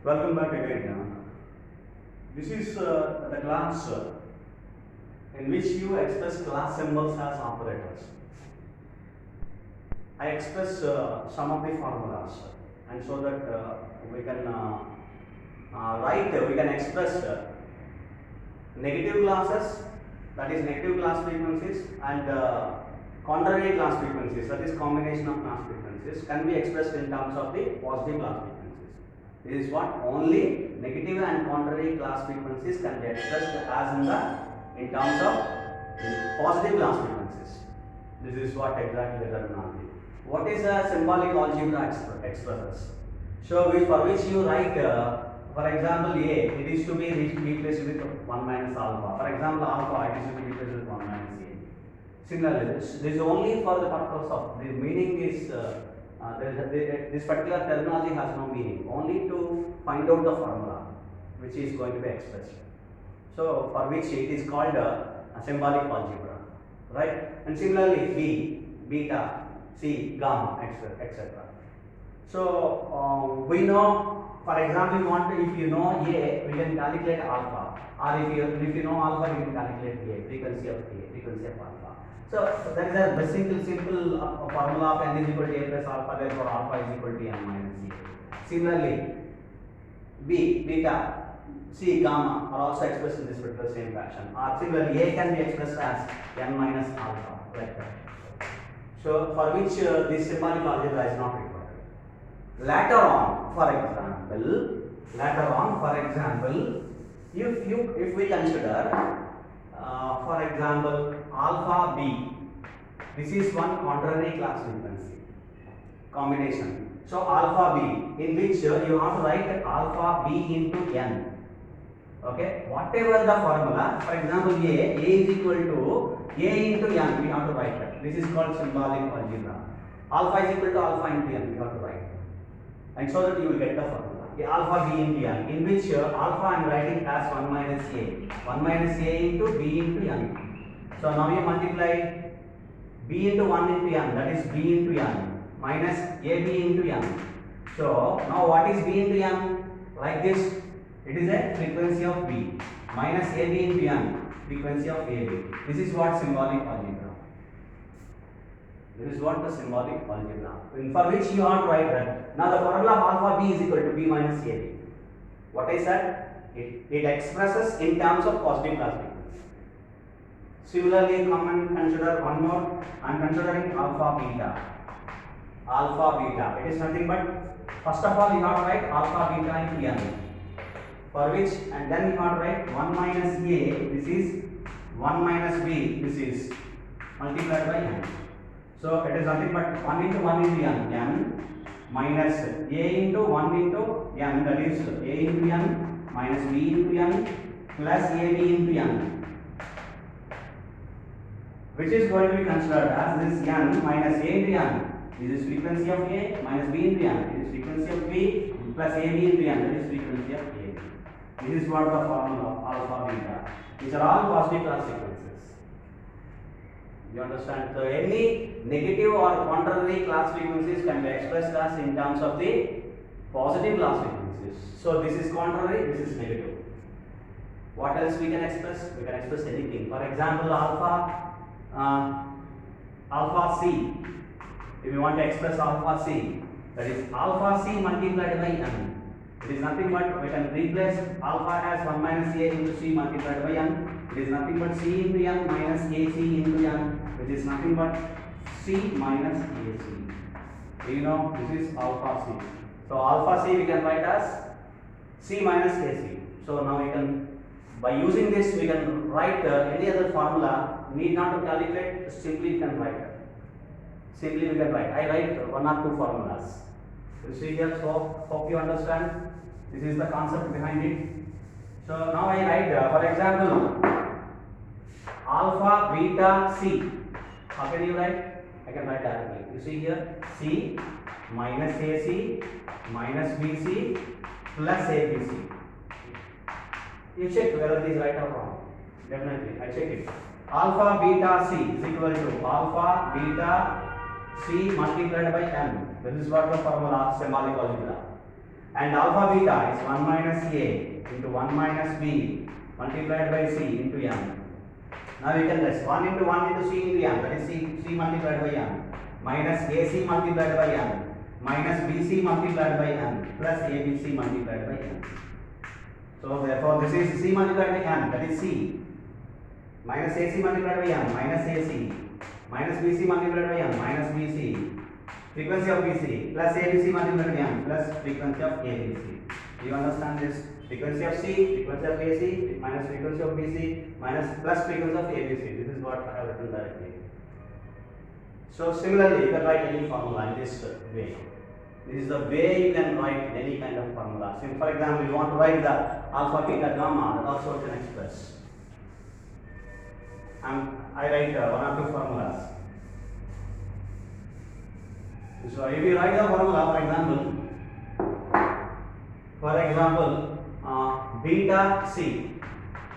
Welcome back again. This is the class in which you express class symbols as operators. I express some of the formulas, and so that we can we can express negative classes, that is negative class frequencies, and contrary class frequencies, that is combination of class frequencies, can be expressed in terms of the positive class frequencies. This is what only negative and contrary class frequencies can be expressed as in terms of positive class frequencies. This is what exactly the terminology. What is a symbolic algebra expresses? So for which you write, for example, A, it is to be replaced with 1 minus alpha. For example, alpha, it is to be replaced with 1 minus A. Similarly, this is only for the purpose of, the meaning is, this particular terminology has no meaning, only to find out the formula which is going to be expressed. So for which it is called a symbolic algebra, right? And similarly, B, beta, C, gamma, etc. So we know, for example, if you know A, we can calculate alpha, or if you know alpha, you can calculate A, frequency of alpha. So that is a simple formula of n is equal to A plus alpha, therefore alpha is equal to n minus A. Similarly, B, beta, C, gamma are also expressed in this particular same fashion. Or similarly, A can be expressed as n minus alpha, like that. So for which this symbolic algebra is not required. Later on, for example, if we consider, for example, alpha B, this is one contrary class frequency combination. So alpha B, in which you have to write alpha B into n. Okay, whatever the formula, for example, A is equal to A into n, we have to write that. This is called symbolic algebra. Alpha is equal to alpha into n, we have to write. And so that you will get the formula. Alpha B into n, in which alpha I am writing as 1 minus A. 1 minus A into B into n. So now you multiply B into 1 into n, that is B into n, minus AB into n. So now what is B into n? Like this, it is a frequency of B, minus AB into n, frequency of AB. This is what symbolic algebra. This is what the symbolic algebra, for which you have to write that. Now the formula of alpha B is equal to B minus AB. What I said? It expresses in terms of positive class frequency. Similarly, come and consider one more. I am considering alpha beta. Alpha beta. It is nothing but, first of all, you have to write alpha beta into n. For which, and then you have to write 1 minus A, this is 1 minus B, this is multiplied by n. So it is nothing but 1 into 1 into n, minus A into 1 into n, that is A into n minus B into n plus AB into n, which is going to be considered as this n minus A into n. This is frequency of A minus B into n. This is frequency of B plus AB into n, that is frequency of A. This is what the formula of alpha beta. These are all positive class frequencies. You understand? So any negative or contrary class frequencies can be expressed as in terms of the positive class frequencies. So this is contrary, this is negative. What else we can express? We can express anything. For example, alpha C. If you want to express alpha C, that is alpha C multiplied by n. It is nothing but, we can replace alpha as 1 minus A into C multiplied by n. It is nothing but C into n minus AC into n, which is nothing but C minus AC. You know, this is alpha C. So alpha C we can write as C minus AC. So now we can, by using this, we can write any other formula. Need not to calculate, simply we can write. Simply we can write. I write 1 or 2 formulas. You see here, so hope you understand. This is the concept behind it. So now I write, for example, alpha beta C. How can you write? I can write directly. You see here, C minus AC minus BC plus ABC. You check whether it is right or wrong. Definitely, I check it. Alpha beta C is equal to alpha beta C multiplied by n. This is what the formula symbolic algebra. and alpha beta is 1 minus A into 1 minus B multiplied by C into M. Now you can rest 1 into 1 into C into M, that is C multiplied by M, minus AC multiplied by M, minus BC multiplied by M, plus ABC multiplied by M. So therefore this is C multiplied by M, that is C, minus AC multiplied by M, minus AC, minus BC multiplied by M, minus BC, frequency of BC, plus ABC multiplied by M, plus frequency of ABC. Do you understand this? Frequency of C, frequency of AC, minus frequency of BC, minus plus frequency of ABC. This is what I have written directly. So similarly, you can write any formula in this way. This is the way you can write any kind of formula. So for example, you want to write the alpha, beta, gamma, that also you can express. I write one or two formulas. So if you write the formula, for example, beta C,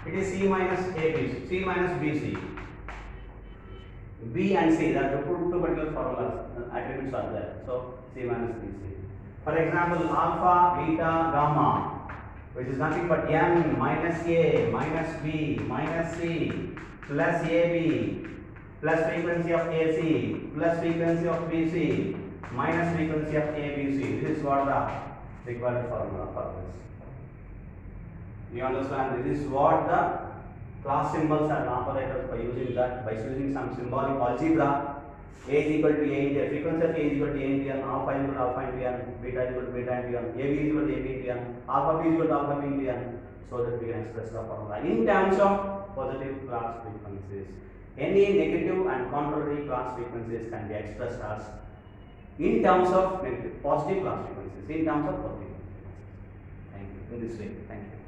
it is C minus ABC, C minus BC. B and C, that are two particular formulas, attributes are there. So C minus BC. For example, alpha, beta, gamma, which is nothing but M minus A minus B minus C plus AB plus frequency of AC plus frequency of BC minus frequency of ABC. This is what the required formula for this. You understand? This is what the class symbols and operators by using that, by using some symbolic algebra. A is equal to A into N, frequency of A is equal to A into N, alpha is equal to alpha into N, beta is equal to beta into N, AB is equal to AB into N, alpha B is equal to alpha B into N, so that we can express the formula in terms of positive class frequencies. Any negative and contrary class frequencies can be expressed as in terms of negative, positive class frequencies, in terms of positive frequencies. Thank you. In this way, thank you.